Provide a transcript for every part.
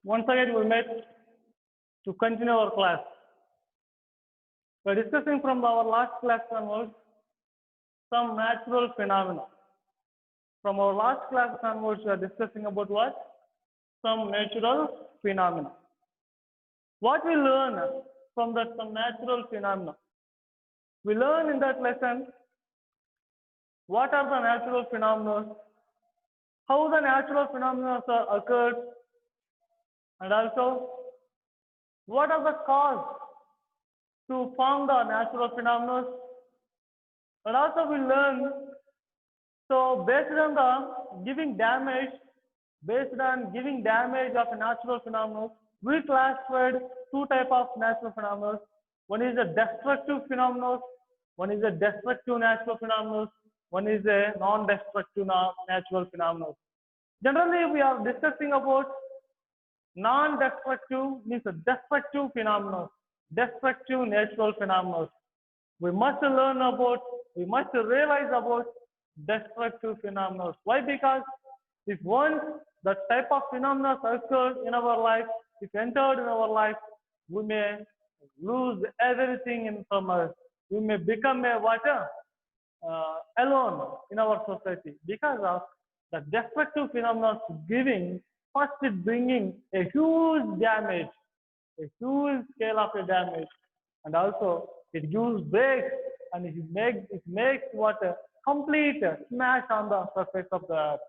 Once again, we met to continue our class. We're discussing from our last class onwards some natural phenomena. From our last class onwards, we are discussing about what? Some natural phenomena. What we learn from that some natural phenomena? We learn in that lesson what are the natural phenomena, how the natural phenomena occurred, and also what are the cause to form the natural phenomena. And also we learn, so based on the giving damage, based on giving damage of a natural phenomena, we classified two types of natural phenomena. One is a destructive phenomena, one is a destructive natural phenomena, one is a non-destructive natural phenomena. Generally, we are discussing about non-destructive means a destructive phenomena, destructive natural phenomena. We must learn about, we must realize about destructive phenomena. Why? Because if once the type of phenomena occurs in our life, if entered in our life, we may lose everything in from us. We may become a water alone in our society because of the destructive phenomena giving, first it bringing a huge damage, a huge scale of a damage, and also it gives breaks and it makes what a complete smash on the surface of the earth.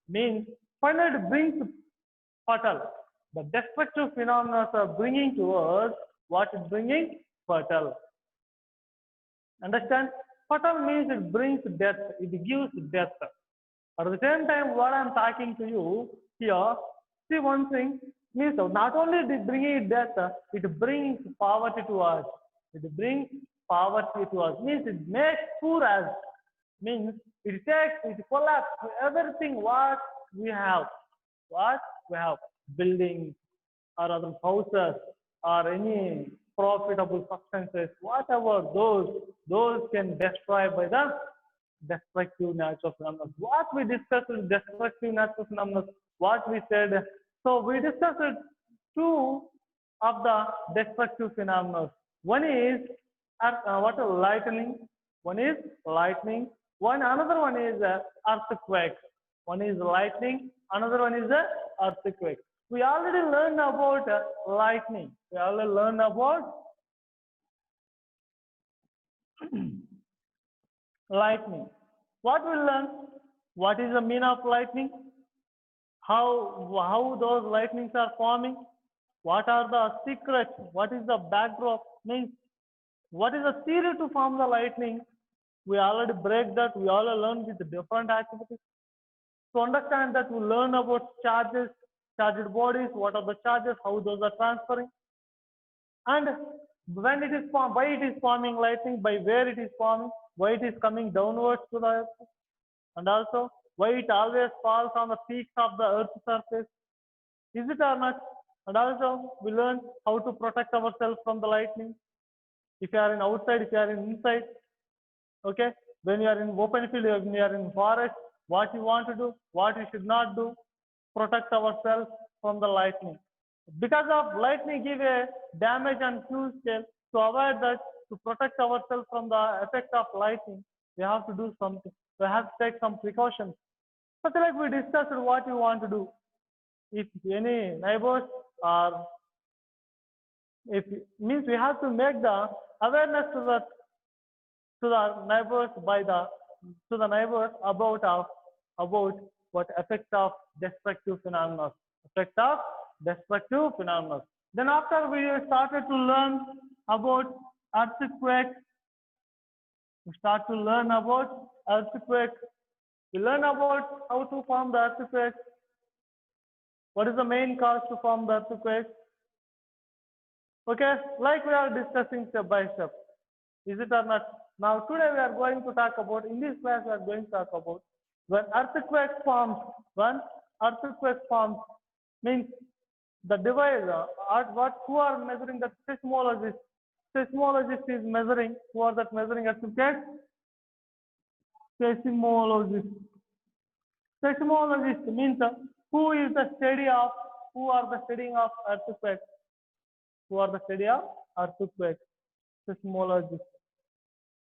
Means finally it brings fatal. The destructive phenomena are bringing to us what is bringing fatal. Understand? Fatal means it brings death, it gives death. At the same time, what I am talking to you here, see one thing, means not only it bringing death, it brings poverty to us. It brings poverty to us. Means it makes poor us. Means it takes, it collapses everything what we have. What we have, buildings or other houses or any profitable substances, whatever those can destroy by the destructive natural phenomena. What we discussed is destructive natural phenomena, what we said. So we discussed two of the destructive phenomena. One is what lightning. One is lightning. Another one is earthquake. One is lightning. Another one is earthquake. We already learned about lightning. We already learned about lightning. What we learn? What is the meaning of lightning? How those lightnings are forming? What are the secrets? What is the backdrop? Means what is the theory to form the lightning? We already break that. We already learned with different activities. To understand that, we learn about charges, charged bodies. What are the charges? How those are transferring? And when it is formed, why it is forming lightning? By where it is forming? Why it is coming downwards to the earth? And also why it always falls on the peaks of the earth's surface? Is it or not? And also we learn how to protect ourselves from the lightning. If you are in outside, if you are in inside, okay. When you are in open field, when you are in forest, what you want to do, what you should not do, protect ourselves from the lightning. Because of lightning give a damage on huge scale, to avoid that, to protect ourselves from the effect of lightning, we have to do something. We have to take some precautions. Such like we discussed what you want to do. If any neighbors are, if means we have to make the awareness to the neighbors to the neighbors about what effect of destructive phenomena. Effect of destructive phenomena. Then after we started to learn about earthquake, we start to learn about earthquake. We learn about how to form the earthquake. What is the main cause to form the earthquake? Okay, like we are discussing step by step. Is it or not? Now today we are going to talk about, in this class we are going to talk about when earthquake forms. When earthquake forms means the device, who are measuring the seismologist? Seismologist is measuring, who are that measuring earthquake? Seismologist. Seismologist means who is the study of who are the studying of earthquake? Who are the study of earthquake? Seismologists.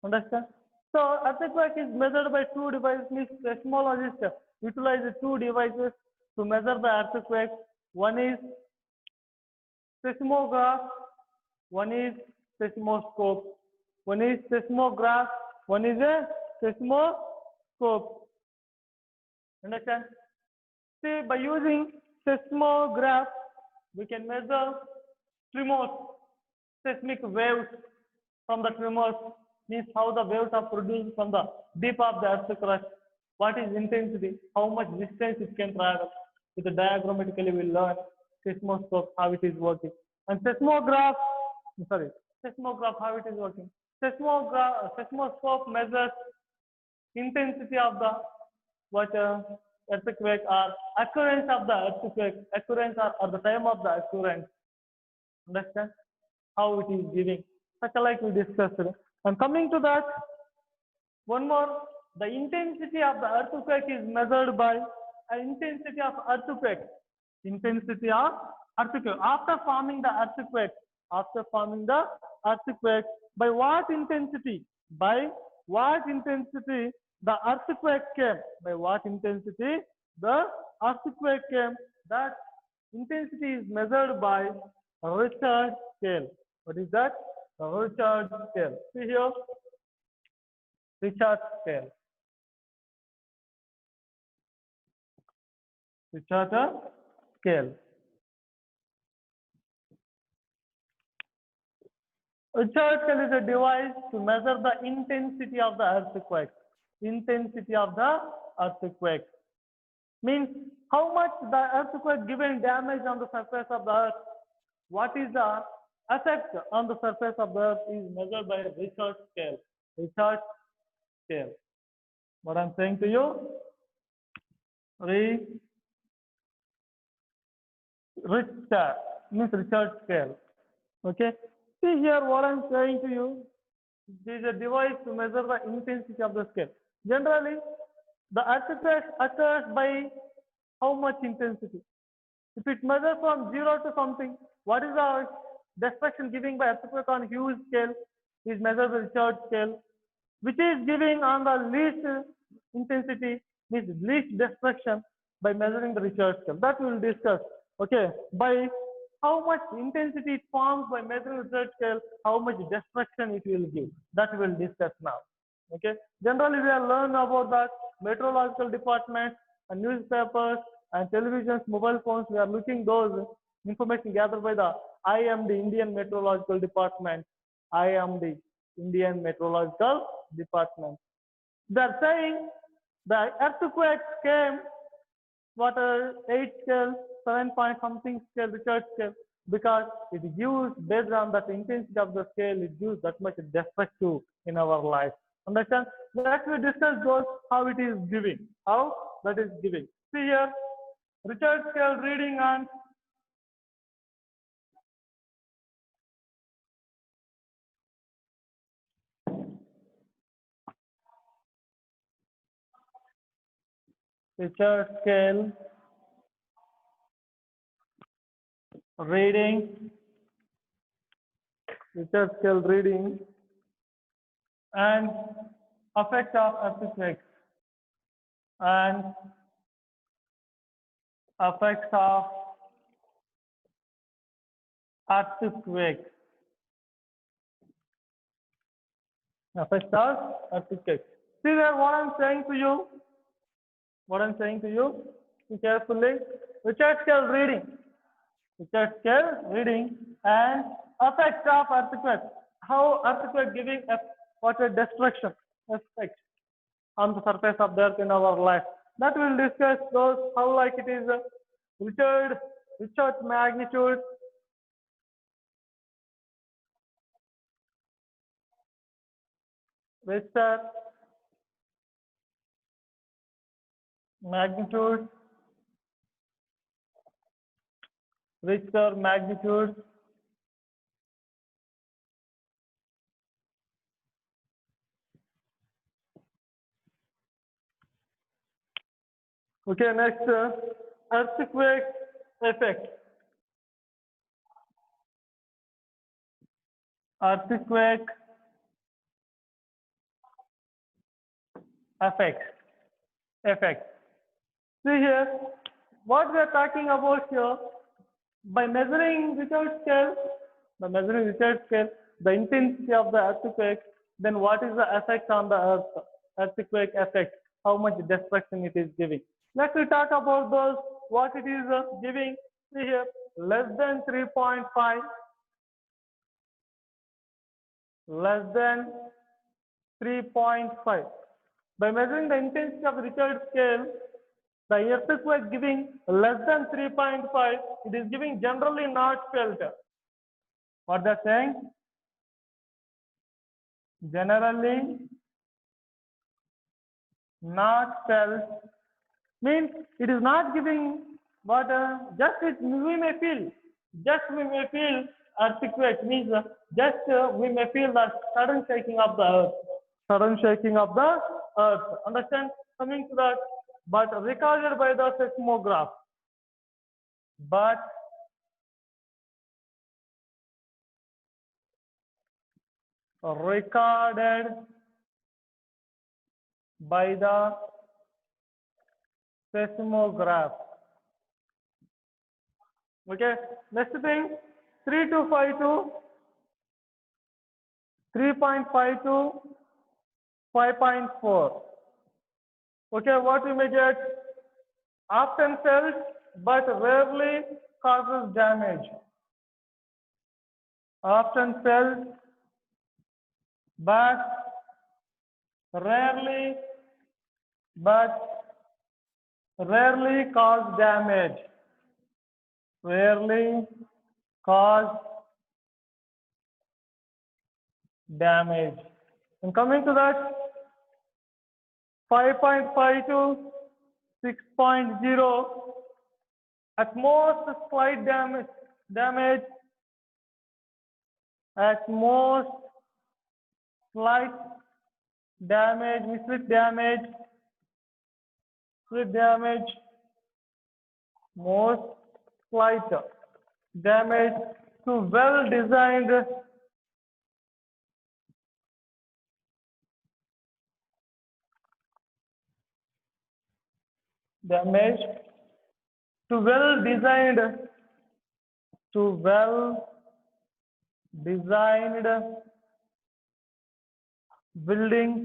Understand? So earthquake is measured by two devices. Means seismologists utilize two devices to measure the earthquake. One is seismograph, one is seismoscope. One is seismograph, one is a seismoscope. Understand? See, by using seismograph, we can measure tremors, seismic waves from the tremors, means how the waves are produced from the deep of the earth's crust. What is intensity? How much distance it can travel? With the diagrammatically we learn seismoscope how it is working. And seismograph how it is working. Seismoscope measures intensity of the earthquake or occurrence of the earthquake, occurrence or the time of the occurrence. Understand how it is giving? Such like we discussed. And coming to that, one more, the intensity of the earthquake is measured by intensity of earthquake. Intensity of earthquake. After forming the earthquake, by what intensity? By what intensity the earthquake came? By what intensity the earthquake came? That intensity is measured by Richter scale. What is that? Richter scale. See here, Richter scale. Richter scale. Richter scale is a device to measure the intensity of the earthquake. Intensity of the earthquake means how much the earthquake given damage on the surface of the earth. What is the effect on the surface of the earth is measured by Richter scale. Richter scale. What I'm saying to you? Richter means Richter scale. Okay. See here what I'm saying to you. There is a device to measure the intensity of the scale. Generally, the earthquake occurs by how much intensity? If it measures from 0 to something, what is the destruction giving by earthquake on huge scale is measured by Richter scale, which is giving on the least intensity, means least destruction by measuring the Richter scale. That we will discuss. Okay, by how much intensity it forms by measuring the Richter scale, how much destruction it will give. That we will discuss now. Okay, generally we are learn about that meteorological department and newspapers and televisions, mobile phones. We are looking those information gathered by the IMD, Indian Meteorological Department. IMD, Indian Meteorological Department. They are saying the earthquake came what 8 scale, 7 point something scale, Richter scale, because it gives based on that intensity of the scale, it gives that much destructive in our life. Understand? Let me discuss those how it is giving. How that is giving. See here, Richter scale reading on Richter scale reading, Richter scale reading, and effect of earthquakes and effects of earthquakes. Effects of earthquakes. See there what I'm saying to you. What I'm saying to you. Be carefully. Richter scale reading. Richter scale reading and effects of earthquakes. How earthquake giving what a destruction effect on the surface of the earth in our life. That we'll discuss those how like it is Richter magnitude, Richter magnitude, Richter magnitude, okay, next earthquake effect. Earthquake effect. Effect. See here, what we are talking about here, by measuring Richard scale, the intensity of the earthquake, then what is the effect on the earth, earthquake effect, how much destruction it is giving. Let me talk about those, what it is giving. See here, less than 3.5, less than 3.5. By measuring the intensity of the Richard scale, the earthquake giving less than 3.5, it is giving generally not felt. What they're saying? Generally not felt means it is not giving what just we may feel. Just we may feel earthquake means just we may feel the sudden shaking of the earth. Sudden shaking of the earth. Understand? Coming to that, but recorded by the seismograph. But recorded by the seismograph. Okay. Next thing, 3 to 5 to 3.5 to 5.4. Okay, what we may get? Often felt but rarely causes damage. Often felt but rarely cause damage. Rarely cause damage. And coming to that, 5.5 to 6.0, at most slight damage, at most slight damage, split damage, most slight damage to well-designed damage to well-designed buildings,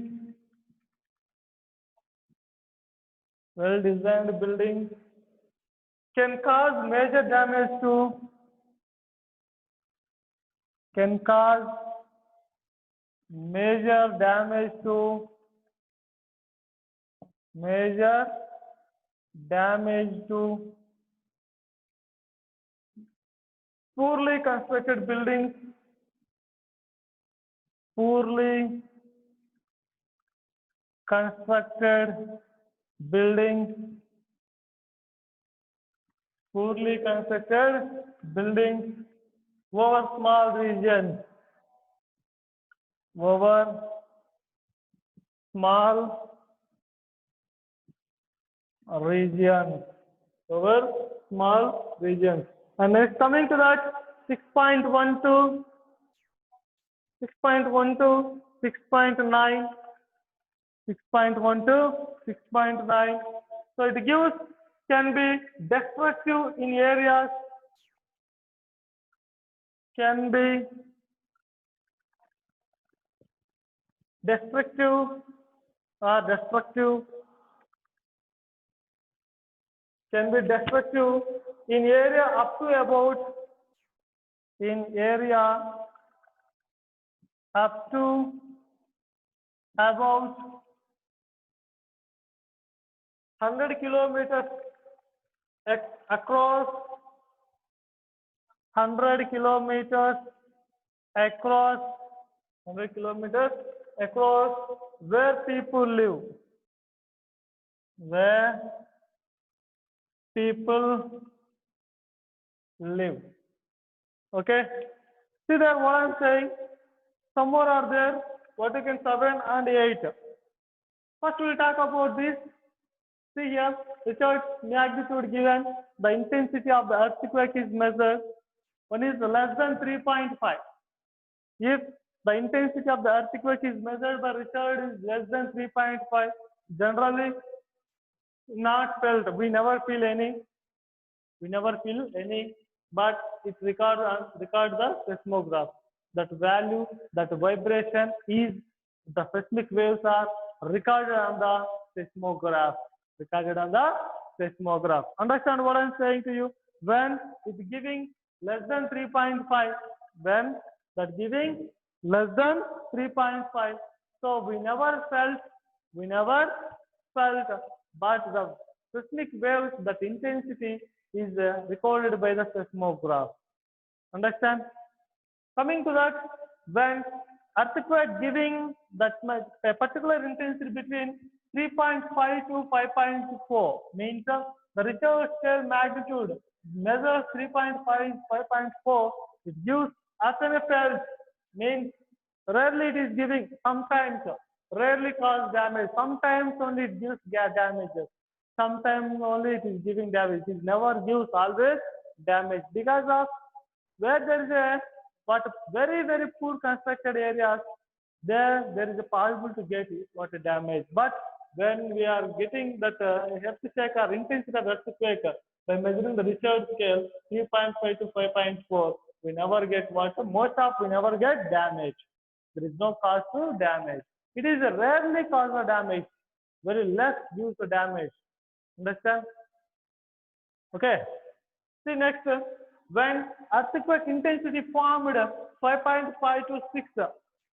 well-designed buildings can cause major damage to poorly constructed buildings, poorly constructed buildings over small regions, over small regions. And next, coming to that, 6.12, 6.12, 6.9, 6.12, 6.9. So it gives can be destructive in areas, can be destructive in area up to about 100 kilometers across, 100 kilometers across, 100 kilometers across where people live, Okay, see there what I'm saying. Some more are there. Vatican 7 and 8. First we'll talk about this. See here, Richard's magnitude given, the intensity of the earthquake is measured. One is less than 3.5. If the intensity of the earthquake is measured by Richard is less than 3.5, generally not felt. We never feel any. We never feel any, but it record the seismograph. That value, that vibration is the seismic waves are recorded on the seismograph. Recorded on the seismograph. Understand what I'm saying to you? When it's giving less than 3.5, when that giving less than 3.5, so we never felt, but the seismic waves, that intensity is recorded by the seismograph. Understand? Coming to that, when earthquake giving that much, a particular intensity between 3.5 to 5.4 means the Richter scale magnitude measures 3.5, 5.4. It gives SNFL means rarely it is giving, sometimes rarely cause damage, sometimes only it gives damages, sometimes only it is giving damage. It never gives always damage because of where there is a but very poor constructed areas, there is a possible to get what a damage. But when we are getting that earthquake or intensity of earthquake by measuring the Richard scale 3.5 to 5.4, we never get what most of we never get damage. There is no cause to damage. It is a rarely cause of damage. Very less due to damage. Understand? Okay. See next, when earthquake intensity formed 5.5 to 6,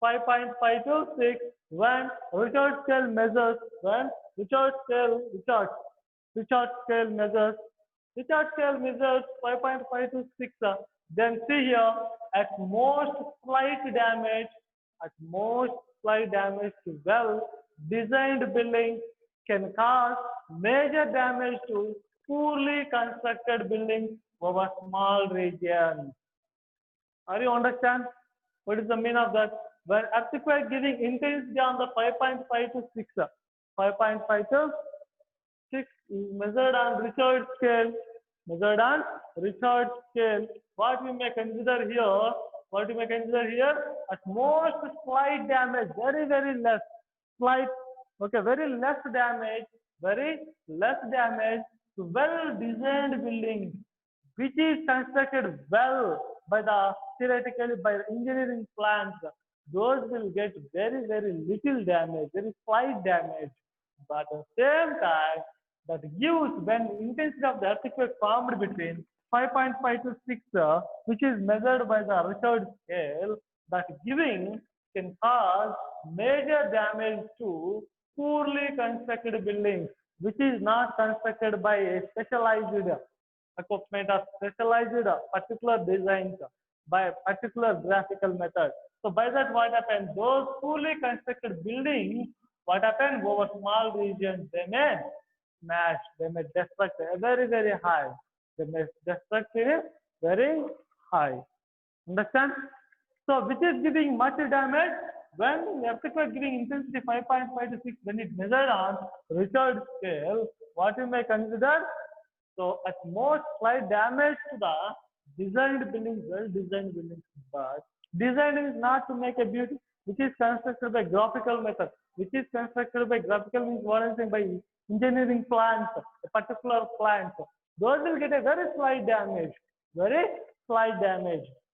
5.5 to 6, when Richard scale measures, Richard scale measures 5.5 to 6, then see here, at most slight damage to well-designed buildings can cause major damage to poorly constructed buildings over small regions. Are you understand? What is the meaning of that? When earthquake giving intensity on the 5.5 to 6, 5.5 to 6 is measured on Richard scale. What we may consider here, at most slight damage, very less, slight, okay, very less damage to well-designed buildings, which is constructed well by the theoretically by engineering plans. Those will get very little damage, very slight damage. But at the same time, that gives when intensity of the earthquake formed between 5.5 to 6, which is measured by the Richard scale, that giving can cause major damage to poorly constructed buildings, which is not constructed by a specialized equipment or specialized particular designs by a particular graphical method. So by that what happens? Those poorly constructed buildings, what happens over small regions, they may smash, they may destruct very high. They may destruct very high. Understand? So which is giving much damage? When earthquake giving intensity 5.5 to 6, when it measured on Richard scale, what you may consider? So at most slight damage to the designed buildings, well-designed buildings, but design is not to make a beauty, which is constructed by graphical method, which is constructed by graphical means what I'm saying by engineering plans, a particular plans. Those will get a very slight damage.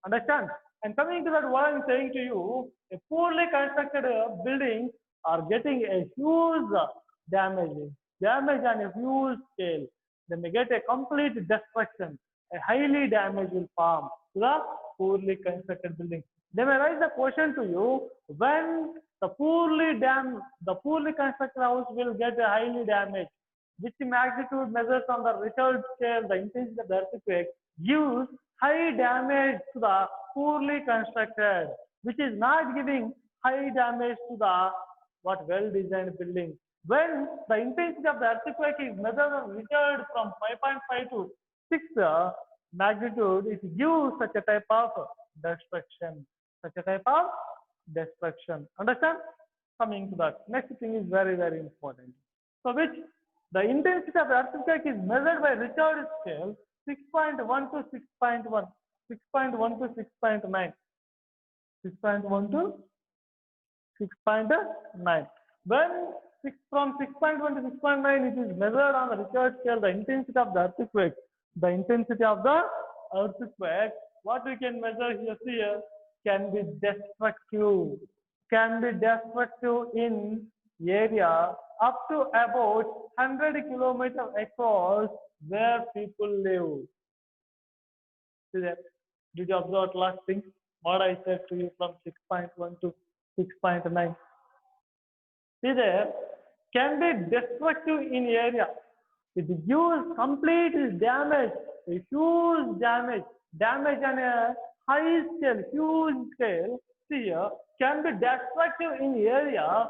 Understand? And coming to that, what I'm saying to you, a poorly constructed building are getting a huge damage on a huge scale. They may get a complete destruction. A highly damage will form to the poorly constructed building. They may raise the question to you, when the poorly constructed house will get a highly damaged, which magnitude measures on the Richard scale, the intensity of the earthquake, gives high damage to the poorly constructed, which is not giving high damage to the well-designed building. When the intensity of the earthquake is measured on Richard from 5.5 to 6 magnitude, it gives such a type of destruction. Understand? Coming to that, next thing is very important. So which The intensity of earthquake is measured by Richard scale 6.1 to 6.1, 6.1 to 6.9, 6.1 to 6.9. When from 6.1 to 6.9, it is measured on the Richard scale, the intensity of the earthquake. The intensity of the earthquake, what we can measure here can be destructive. Can be destructive in area up to about 100 kilometers across where people live. See that? Did you observe last thing? What I said to you from 6.1 to 6.9. See there, can be destructive in area. It gives complete damage, a huge damage on a high scale, huge scale. See here, can be destructive in area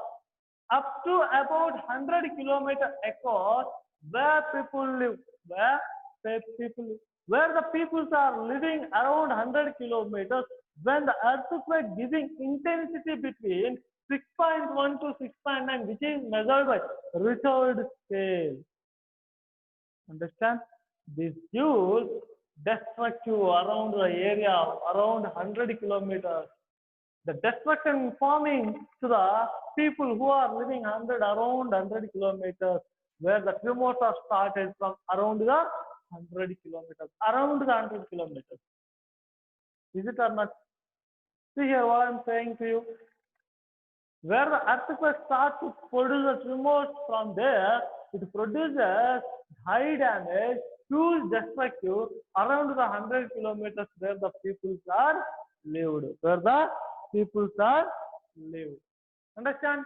up to about 100 kilometers across where people live, where the peoples are living around 100 kilometers, when the earthquake giving intensity between 6.1 to 6.9, which is measured by Richard scale. Understand? This gives destructive around the area around 100 kilometers. The destruction forming to the people who are living around 100 kilometers, where the tremors are started from around the 100 kilometers, around the 100 kilometers. Is it or not? See here what I'm saying to you. Where the earthquake starts to produce a tremors, from there, it produces high damage, huge destructive around the 100 kilometers where the peoples are lived. Where the peoples are lived. Understand?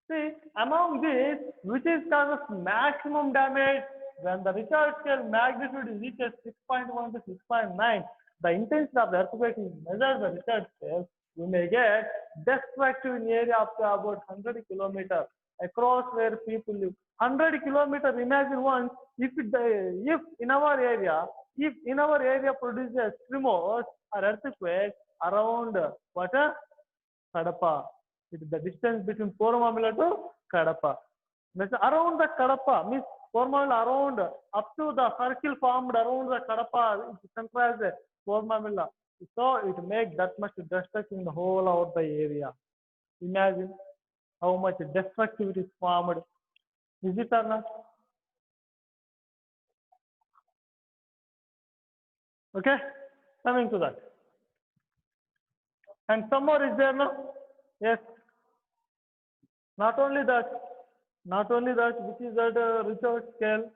See, among these, which is causes maximum damage when the Richard scale magnitude reaches 6.1 to 6.9, the intensity of the earthquake is measured by Richard scale. You may get destructive in area up to about 100 kilometers across where people live. 100 kilometers, imagine once, if in our area produces tremors or earthquake around what? Kadapa. It is the distance between Koromamila to Kadapa. Means around the Kadapa, means Koromamila around, up to the circle formed around the Kadapa, it centralizes Koromamila. So it makes that much destruction in the whole of the area. Imagine how much destructivity is formed. Is it or not? Okay, coming to that. And some more is there, no? Yes. Not only that, which is at Richard scale.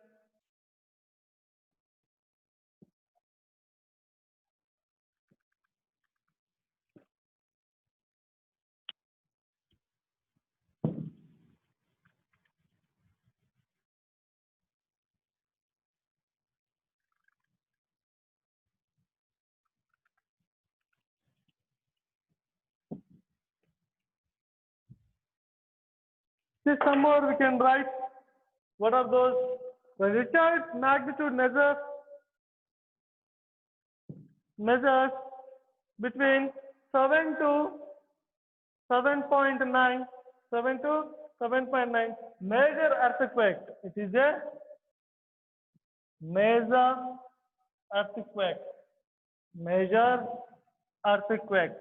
See, some more we can write. What are those? The Richard magnitude measures between 7 to 7.9, 7 to 7.9. Major earthquake. It is a major earthquake. Major earthquake.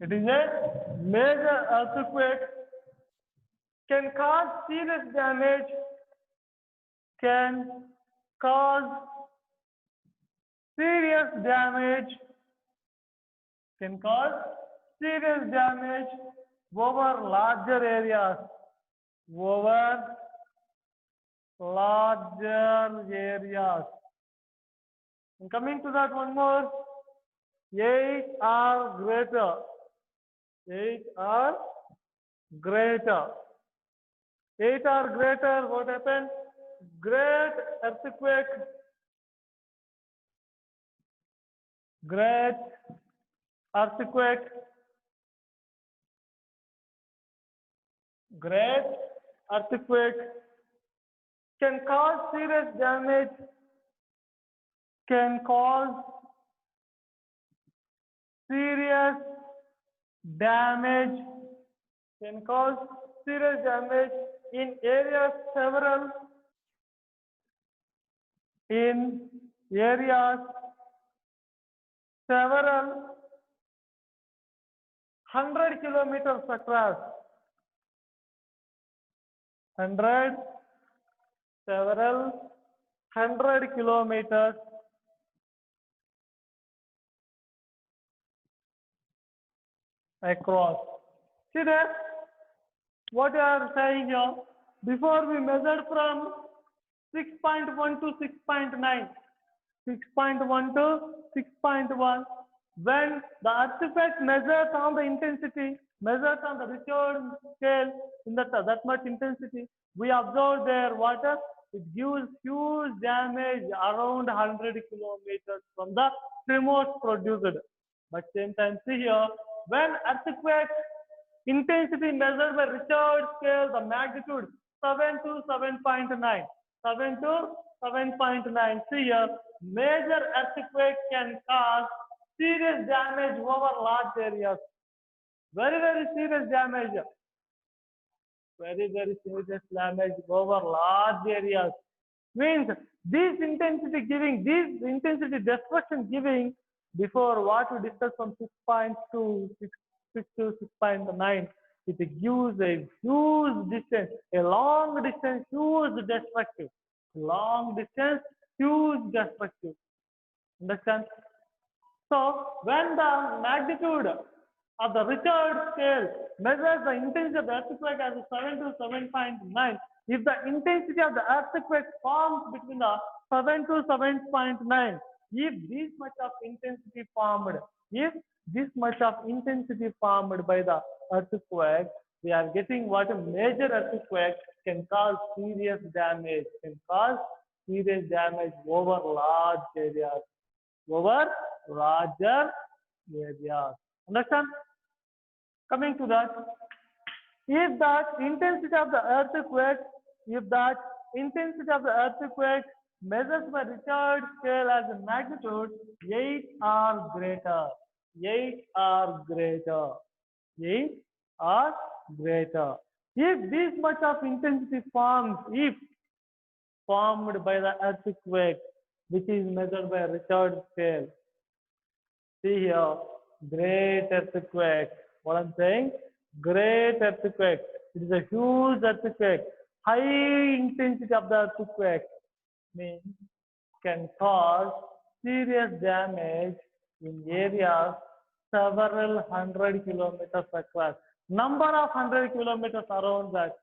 It is a major earthquake. Can cause serious damage. Can cause serious damage. Can cause serious damage over larger areas. Over larger areas. And coming to that, one more. 8 or greater. 8 or greater. 8 or greater, what happened? Great earthquake. Great earthquake. Great earthquake can cause serious damage. Can cause serious damage can cause serious damage in areas in areas several 100 kilometers across. 100 several 100 kilometers across. See there, what you are saying here? Before we measured from 6.1 to 6.9, 6.1 to 6.1. When the earthquake measures on the intensity, measures on the Richard scale in that much intensity, we observe there water. It gives huge damage around 100 kilometers from the tremors produced. But same time, see here, when earthquake intensity measured by Richard scale, the magnitude 7 to 7.9. 7 to 7.9. See here, major earthquake can cause serious damage over large areas. Very, very serious damage. Very, very serious damage over large areas. Means this intensity giving, this intensity destruction giving before what we discussed from 6.2, 6 to 6.9, it gives a huge distance, a long distance, huge destructive. Long distance, huge destructive. Understand? So when the magnitude of the Richard scale measures the intensity of the earthquake as 7 to 7.9, if the intensity of the earthquake forms between the 7 to 7.9, if this much of intensity formed, if this much of intensity formed by the earthquake, we are getting what a major earthquake can cause serious damage, over large areas, over larger areas. Understand? Coming to that, if that intensity of the earthquake measures by Richard scale as a magnitude 8 or greater, 8 or greater, 8 or greater. If this much of intensity forms, if formed by the earthquake, which is measured by Richard scale, see here, great earthquake. What I'm saying, great earthquake. It is a huge earthquake. High intensity of the earthquake means can cause serious damage in areas several 100 kilometers across. Number of 100 kilometers around that.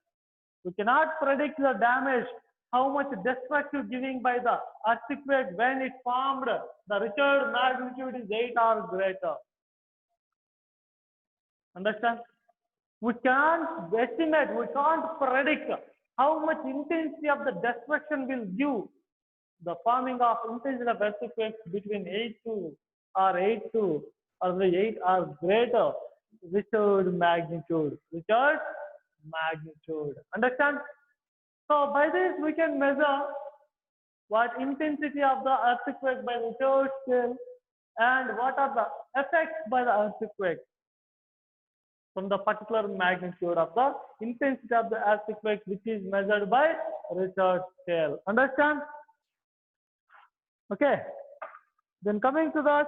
We cannot predict the damage, how much destructive giving by the earthquake when it formed. The Richard magnitude is 8 or greater. Understand? We can't estimate, we can't predict how much intensity of the destruction will give the forming of intensity of earthquakes between 8 to or 8 to or 8 or greater Richard magnitude. Richard magnitude. Understand? So by this we can measure what intensity of the earthquake by Richard scale and what are the effects by the earthquake from the particular magnitude of the intensity of the earthquake, which is measured by Richard scale. Understand? Okay. Then coming to that,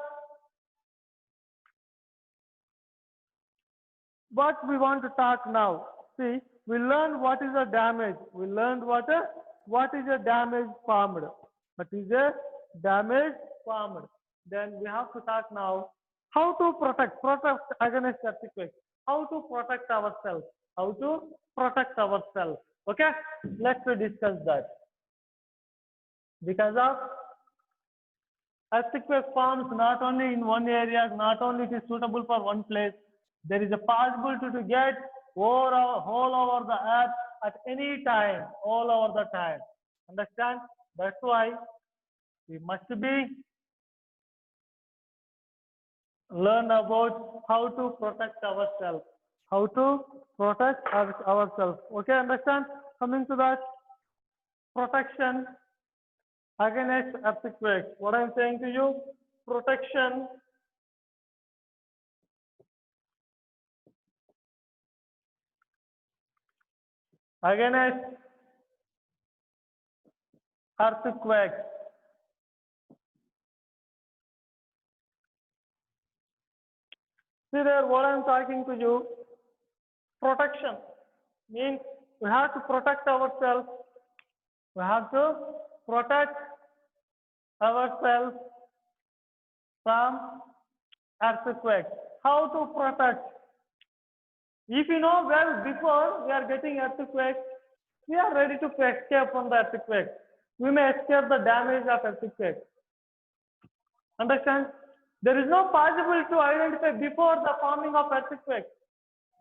what we want to talk now. See, we learned what is the damage. We learned what is a damage formed. What is a damage formed. Then we have to talk now how to protect against earthquake. How to protect ourselves. How to protect ourselves. Okay, let's discuss that. Because of earthquake forms not only in one area, not only it is suitable for one place. There is a possibility to get all over the earth at any time, all over the time. Understand? That's why we must be learn about how to protect ourselves. How to protect ourselves. Okay, understand? Coming to that, protection against earthquake. What I'm saying to you, protection against earthquake. See there what I'm talking to you. Protection means we have to protect ourselves. We have to protect ourselves from earthquake. How to protect? If you know well before we are getting earthquake, we are ready to escape from the earthquake. We may escape the damage of earthquake. Understand? There is no possible to identify before the forming of earthquake.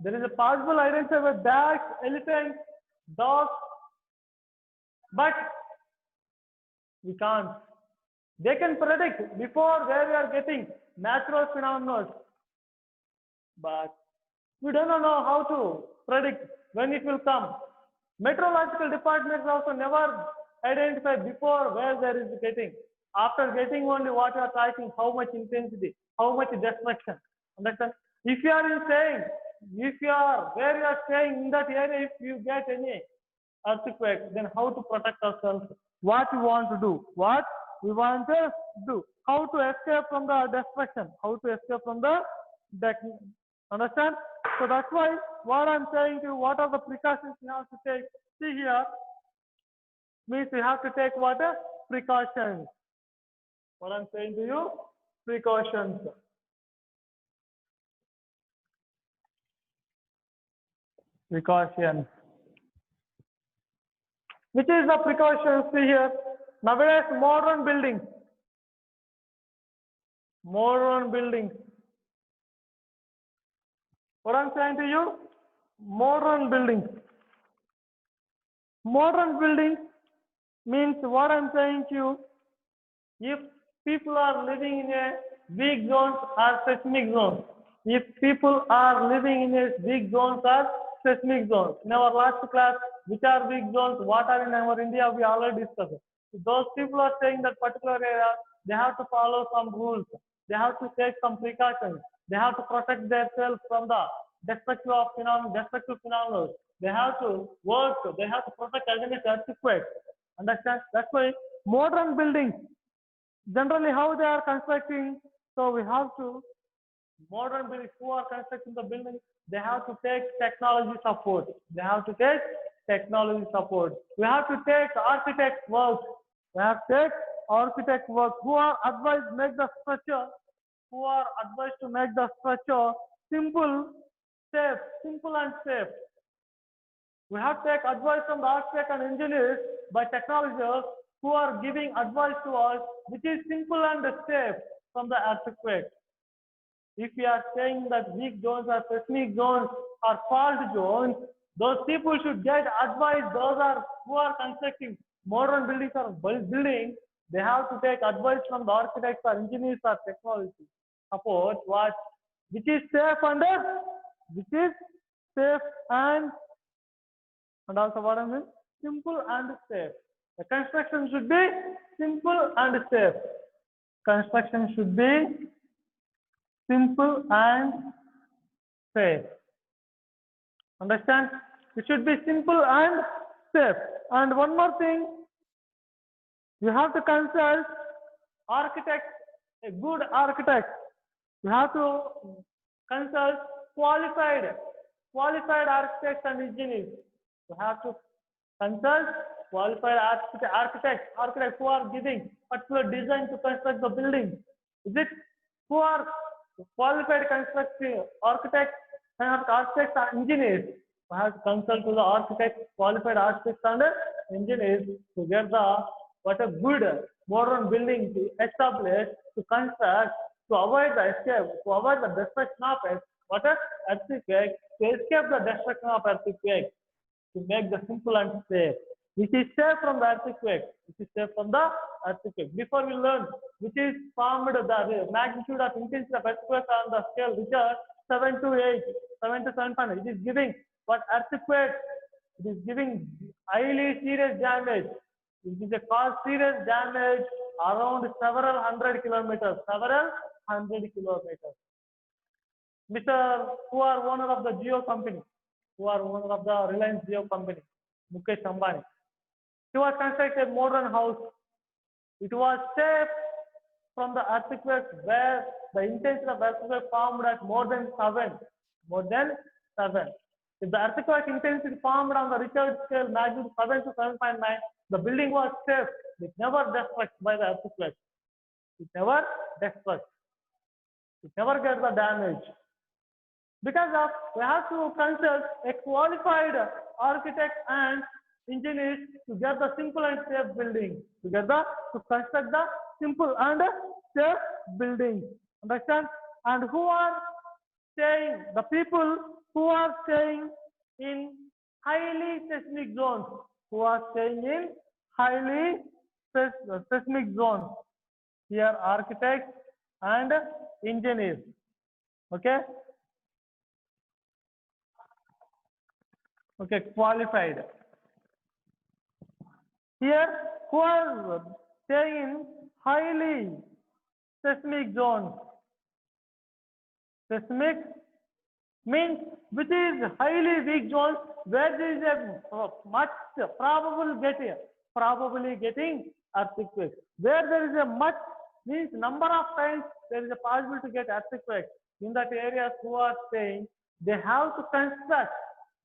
There is a possible identify with bats, elephants, dogs, but we can't. They can predict before where we are getting natural phenomena, but we don't know how to predict when it will come. Meteorological departments also never identify before where there is getting. After getting only what you are talking, how much intensity, how much destruction. Understand? If you are in saying, if you are where you are staying in that area, if you get any earthquake, then how to protect ourselves? What we want to do? What we want to do? How to escape from the destruction? How to escape from the understand? So that's why what I'm saying to you, what are the precautions you have to take? See here, means you have to take what? Precautions. What I'm saying to you, precautions. Precautions. Which is the precautions? See here, nowadays modern buildings. Modern buildings. What I'm saying to you, modern buildings. Modern buildings means what I'm saying to you, if people are living in a weak zone or seismic zone, if people are living in a weak zones or seismic zones. In our last class, which are weak zones, what are in our India, we already discussed. If those people are staying in that particular area, they have to follow some rules. They have to take some precautions. They have to protect themselves from the destructive phenomena. They have to work. They have to protect against earthquakes. Understand? That's why modern buildings, generally how they are constructing, so we have to, modern buildings who are constructing the building, they have to take technology support. They have to take technology support. We have to take architect work. We have to take architect work who are advised make the structure, who are advised to make the structure simple, safe, simple and safe. We have to take advice from the architect and engineers by technologists who are giving advice to us which is simple and safe from the earthquake. If we are saying that weak zones or seismic zones or fault zones, those people should get advice. Those are who are constructing modern buildings or buildings. They have to take advice from the architects or engineers or technology support what which is safe and also what I mean simple and safe. The construction should be simple and safe. Construction should be simple and safe. Understand? It should be simple and safe. And one more thing, you have to consult architect, a good architect. You have to consult qualified architects and engineers. You have to consult qualified architects who are giving particular design to construct the building. Is it who are qualified construction architects and engineers? You have to consult to the architects, qualified architects and engineers to get the what a good modern building to establish, to construct, to avoid the escape, to avoid the destruction of it, what a earthquake, to escape the destruction of earthquake, to make the simple and safe. Which is safe from the earthquake. Which is safe from the earthquake. Before we learn which is formed the magnitude of intensity of earthquake on the scale which are 7 to 8, 7 to 7.5. It is giving what earthquake. It is giving highly serious damage. It is a cause serious damage around several hundred kilometers. Mr. who are owner of the Jio company, who are owner of the Reliance Jio company. Mukesh Ambani. He was constructed a modern house. It was safe from the earthquake where the intensity of earthquake formed at more than 7. More than 7. If the earthquake intensity formed on the Richter scale magnitude 7 to 7.9, the building was safe. It never destroyed by the earthquake. It never destroyed. It never gets the damage. Because of, we have to consult a qualified architect and engineers to get the simple and safe building. To construct the simple and safe building. Understand? And who are staying? The people who are staying in highly seismic zones. Who are staying in highly seismic zones. Here, architects and engineers. Okay. Okay, qualified. Here, who are staying in highly seismic zones. Seismic means which is highly weak zones where there is a much probably getting earthquake. Where there is a much means number of times there is a possibility to get earthquake. In that area, who are staying, they have to construct.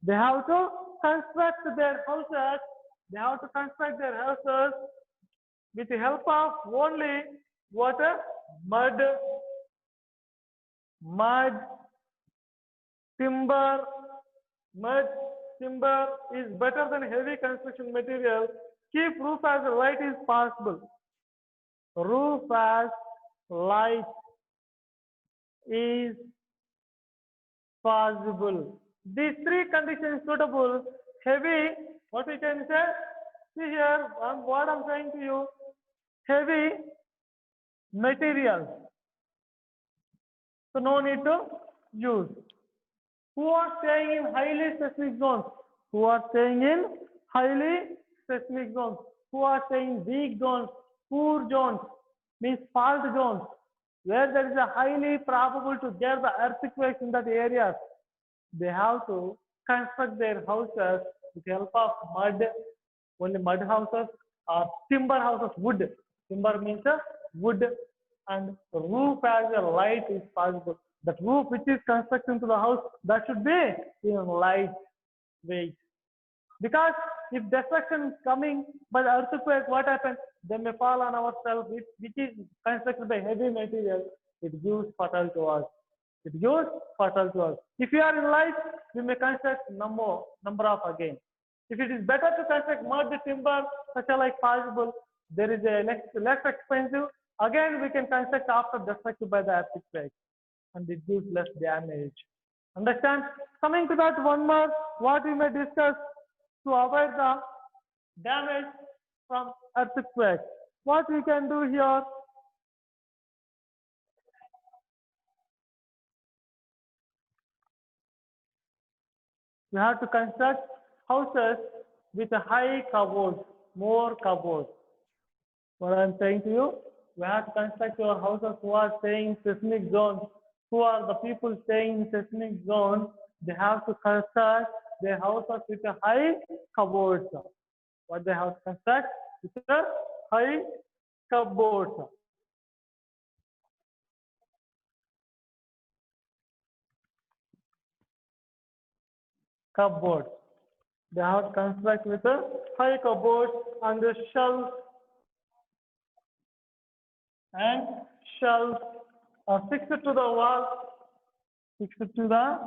They have to construct their houses. They have to construct their houses with the help of only water, mud, timber. Mud, timber is better than heavy construction material. Keep roof as light as possible. Roof as light is possible. These three conditions suitable. Heavy, what we can say? See here, what I'm saying to you. Heavy materials. So no need to use. Who are staying in highly seismic zones? Who are staying in highly seismic zones? Who are staying in weak zones, poor zones, means fault zones, where there is a highly probable to get the earthquakes in that areas. They have to construct their houses with the help of mud, only mud houses or timber houses, wood. Timber means wood, and roof as a light is possible. That roof which is constructed into the house, that should be in light weight. Because if destruction is coming by the earthquake, what happens? They may fall on ourselves, which is constructed by heavy material. It gives fatal to us. It gives fatal to us. If you are in light, we may construct number of again. If it is better to construct mud, timber, such a like possible, there is a less expensive. Again, we can construct after destruction by the earthquake, and it gives less damage. Understand? Coming to that one more, what we may discuss to avoid the damage from earthquake. What we can do here? We have to construct houses with a high cupboards, more cupboards. What I'm saying to you, we have to construct your houses who are staying in seismic zones. Who are the people staying in seismic zone? They have to construct their houses with a high cupboards. What they have to construct with a high cupboards. Cupboard. They have to construct with a high cupboard and the shelves are fixed to the wall. Fixed to the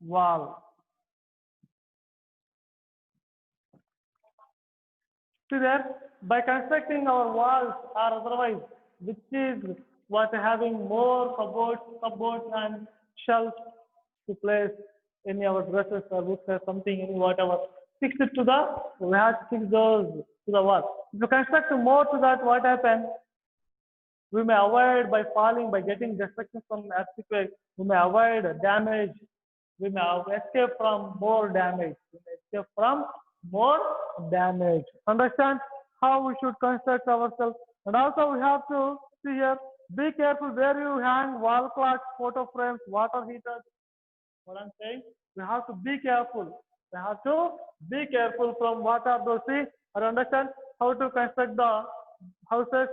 wall. See there, by constructing our walls or otherwise, which is what having more cupboards and shelves to place any our dresses or books or something, any whatever. Fix it to the, we have to fix those to the wall. If you construct more to that, what happens? We may avoid by falling, by getting destruction from earthquake. We may avoid damage. We may escape from more damage. We may escape from more damage. Understand how we should construct ourselves. And also we have to see here, be careful where you hang wall clocks, photo frames, water heaters. What I'm saying, we have to be careful. We have to be careful from what are those. See, or understand how to construct the houses.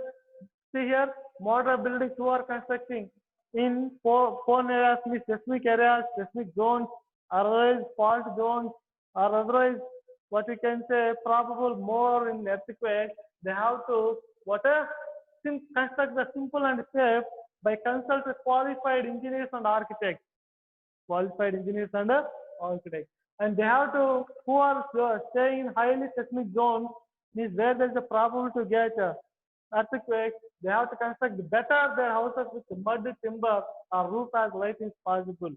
See here, modern buildings who are constructing in prone areas, means seismic areas, seismic zones, otherwise fault zones, or otherwise what we can say probable more in earthquake. They have to what a construct the simple and safe by consult qualified engineers and architects. Qualified engineers and architects. And they have to, who are staying in highly seismic zones, means where there is a probability to get earthquake, they have to construct better their houses with mud, timber, or roof as light as possible.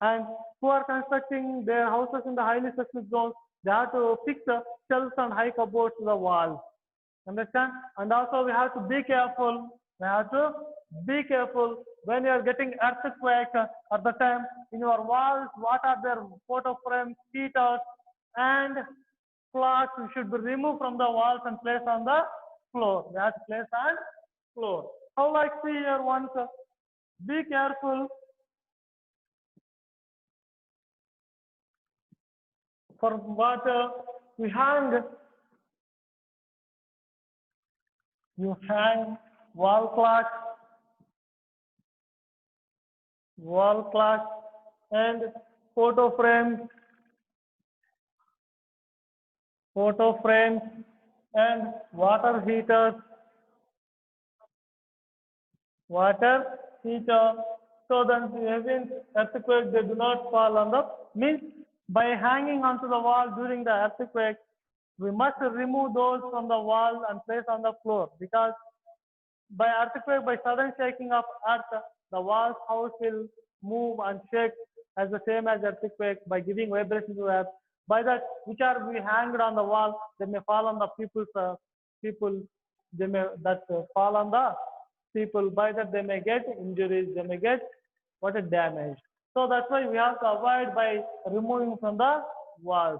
And who are constructing their houses in the highly seismic zones, they have to fix the shelves and high cupboards to the walls. Understand? And also we have to be careful. We have to be careful when you are getting earthquake at the time in your walls. What are their photo frames, heaters, and clocks should be removed from the walls and placed on the floor. We have to place on floor. How like see here once. Be careful for what we hang. You hang wall clocks, and photo frames, and water heater, so that even earthquake they do not fall on the means by hanging onto the wall during the earthquake, we must remove those from the wall and place on the floor, because by earthquake, by sudden shaking of earth, the walls house will move and shake as the same as earthquake by giving vibration to earth. By that, which are we hanged on the wall, they may fall on the people, they may fall on the people. By that, they may get injuries, they may get what a damage. So that's why we have to avoid by removing from the walls.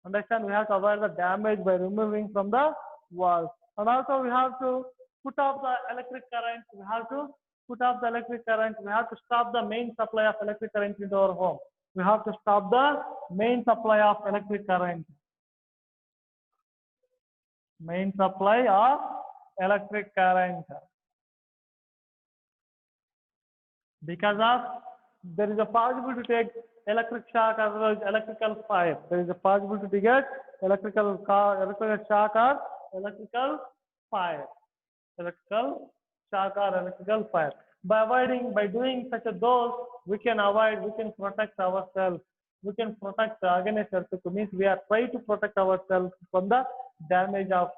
Understand? We have to avoid the damage by removing from the walls. And also we have to put off the electric current. We have to put off the electric current. We have to stop the main supply of electric current into our home. We have to stop the main supply of electric current. Main supply of electric current. Because of there is a possibility to take electric shock as well as electrical fire. There is a possibility to get electrical shock or electrical fire. Electrical shock or electrical fire. By doing such a dose, we can protect ourselves. We can protect against earthquake. Means we are trying to protect ourselves from the damage of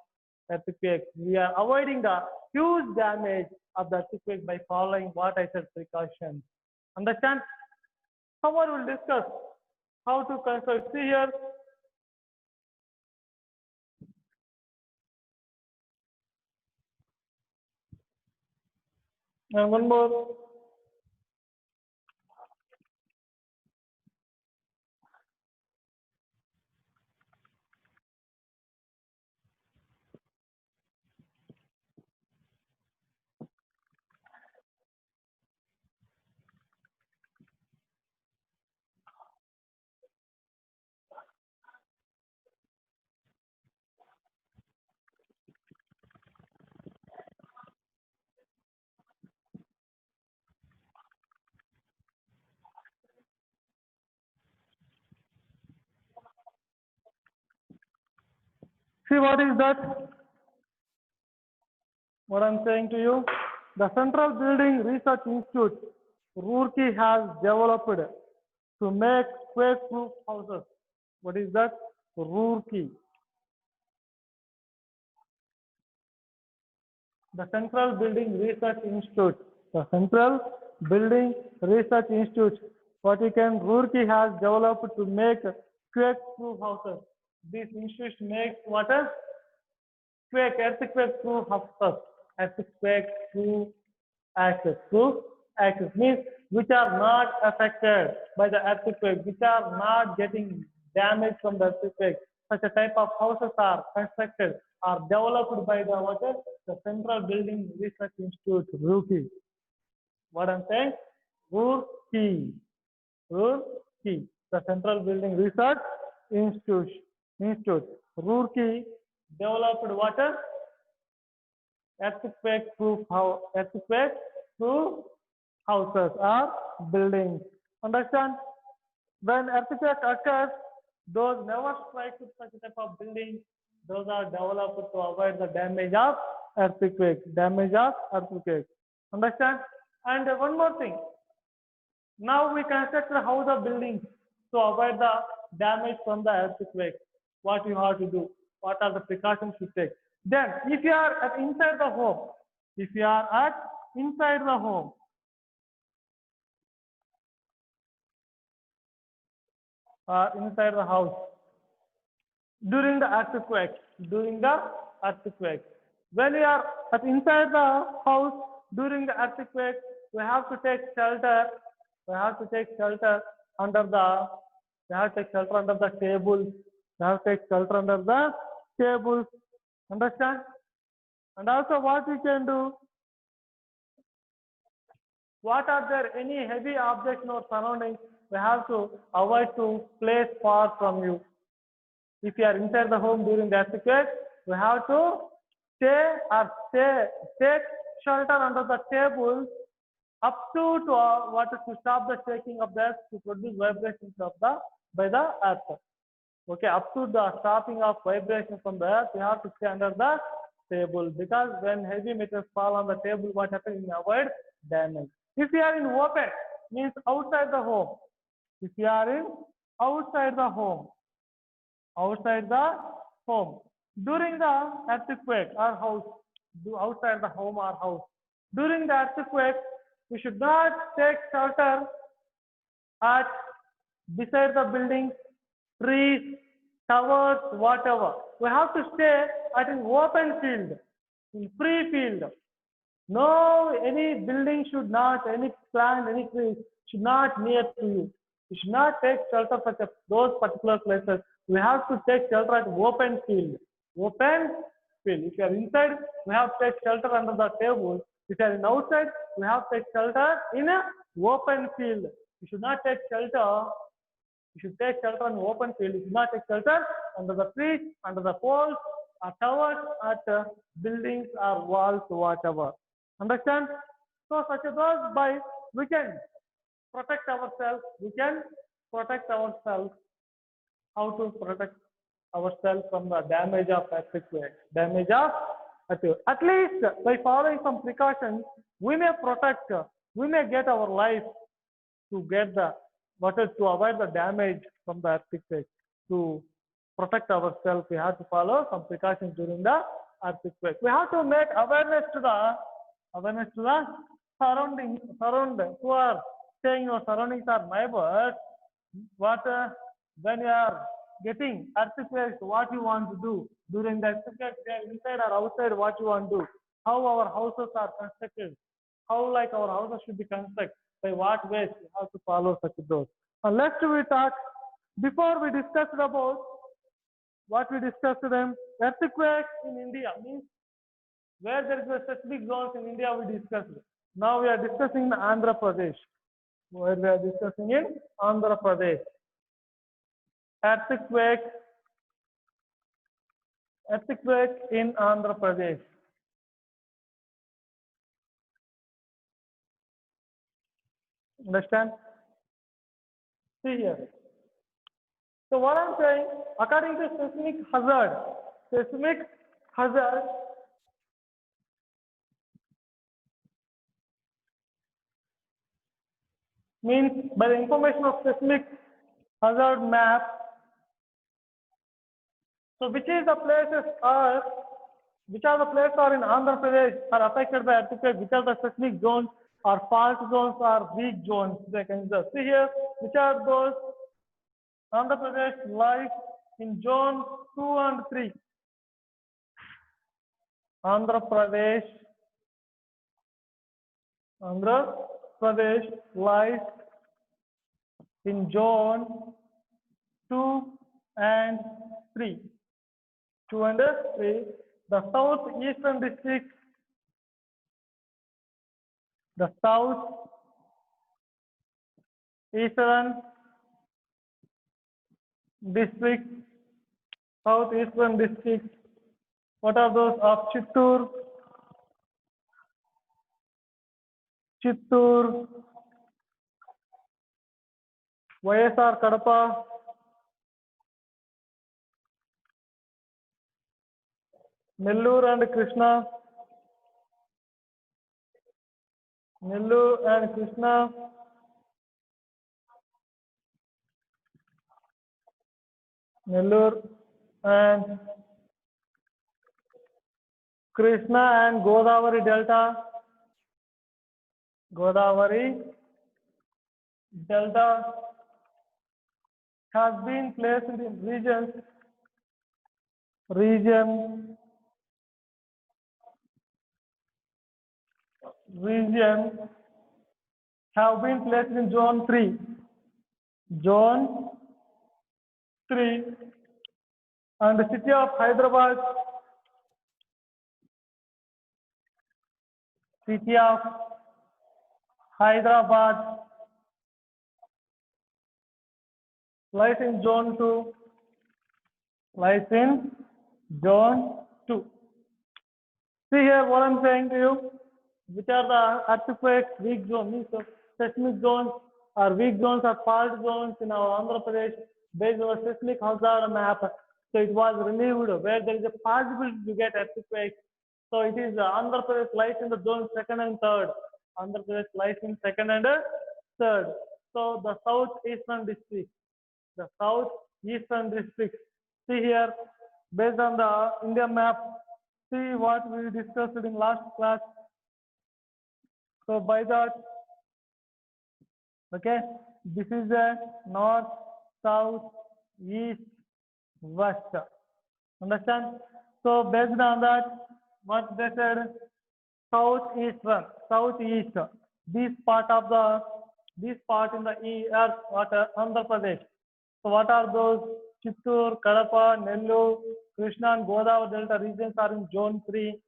earthquake. We are avoiding the huge damage of the earthquake by following what I said precautions. Understand? Someone will discuss how to construct. See here. And one more. See what is that? What I'm saying to you? The Central Building Research Institute, Roorkee, has developed to make quake-proof houses. What is that? Roorkee. The Central Building Research Institute. The Central Building Research Institute. Roorkee has developed to make quake-proof houses. This institute makes what a earthquake-proof houses. Earthquake-proof access means which are not affected by the earthquake, which are not getting damaged from the earthquake. Such a type of houses are constructed or developed by the Central Building Research Institute, Roorkee. What I'm saying? Roorkee. The Central Building Research Institute. Roorkee developed what? Earthquake proof houses or buildings. Understand? When earthquake occurs, those never strike with such a type of building. Those are developed to avoid the damage of earthquake. Understand? And one more thing. Now we construct the house or buildings to avoid the damage from the earthquake. What you have to do? What are the precautions you take? Then, if you are inside the home, inside the house, during the earthquake, when we are inside the house during the earthquake, we have to take shelter. Under the table. Understand? And also, what we can do? What are there any heavy objects in our surroundings? We have to avoid to place far from you. If you are inside the home during the earthquake, we have to take shelter under the table up to stop the shaking of the earth, to produce vibrations by the earth. Okay, up to the stopping of vibrations from the earth, we have to stay under the table, because when heavy metals fall on the table, what happens? We avoid damage. If you are in open, means outside the home. During the earthquake or house, outside the home or house, during the earthquake, we should not take shelter at beside the buildings, trees, towers, whatever. We have to stay at an open field, in free field. No, any building should not, any plant, any trees should not near to you. You should not take shelter at those particular places. We have to take shelter at open field. If you are inside, we have to take shelter under the table. If you are in outside, we have to take shelter in a open field. You should not take shelter. You should take shelter in open field. You should not take shelter under the trees, under the poles, or towers, at buildings or walls, whatever. Understand? So such as those, by we can protect ourselves. How to protect ourselves from the damage of earthquake? At least by following some precautions, we may get our life to avoid the damage from the earthquake. To protect ourselves, we have to follow some precautions during the earthquake. We have to make awareness to the surroundings, who are staying in your surroundings are neighbors. When you are getting earthquakes, what you want to do during the earthquake, inside or outside, what you want to do, how our houses are constructed, how like our houses should be constructed, by what ways we have to follow such those. And let's we talk, before we discussed about what we discussed them, earthquakes in India means where there is a specific zones in India we discussed. Now we are discussing in Andhra Pradesh. Earthquake in Andhra Pradesh. Understand? See here. So what I'm saying, according to seismic hazard means by the information of seismic hazard map. So which are the places are in Andhra Pradesh are affected by earthquake? Which are the seismic zones or fault zones or weak zones? They can just see here. Which are those? Andhra Pradesh lies in zone 2 and 3. Andhra Pradesh lies in zone 2 and 3. 2 and 3. The southeastern district, districts, southeastern districts. What are those? Of Chittoor, Chittoor, YSR Kadapa, Nellore and Krishna, Nellore and Krishna, Nellore and Krishna and Godavari Delta, Godavari Delta has been placed in region have been placed in zone 3. Zone 3 and the city of Hyderabad, city of Hyderabad lies in zone 2, lies in zone 2. See here what I'm saying to you, which are the earthquake weak zones, means of seismic zones or weak zones or fault zones in our Andhra Pradesh based on a seismic hazard map. So it was relieved where there is a possibility to get earthquake. So it is Andhra Pradesh lies in the zone 2nd and 3rd. Andhra Pradesh lies in 2nd and 3rd. So the southeastern district, the southeastern district. See here, based on the India map, see what we discussed in last class. So by that, okay, this is a north, south, east, west. Understand? So based on that, what they said, southeastern, southeast. This part in the earth, what Andhra Pradesh. So what are those? Chittoor, Kadapa, Nellore, Krishna and Godavari Delta regions are in zone 3.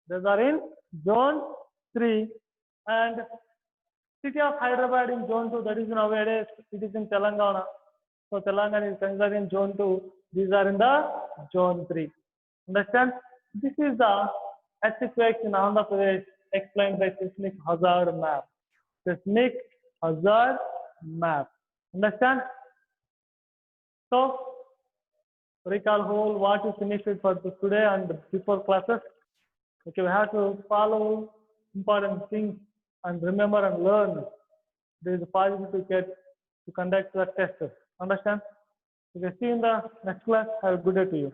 Those are in zone 3. And city of Hyderabad in zone 2, that is nowadays it is in Telangana. So Telangana is considered in zone 2. These are in the zone 3. Understand? This is the earthquakes in Andhra Pradesh explained by seismic hazard map. Seismic hazard map. Understand? So recall whole what you finished for today and before classes. Okay, we have to follow important things and remember and learn. There is a possibility to get to conduct the test. Understand? Okay, see you in the next class. Have a good day to you.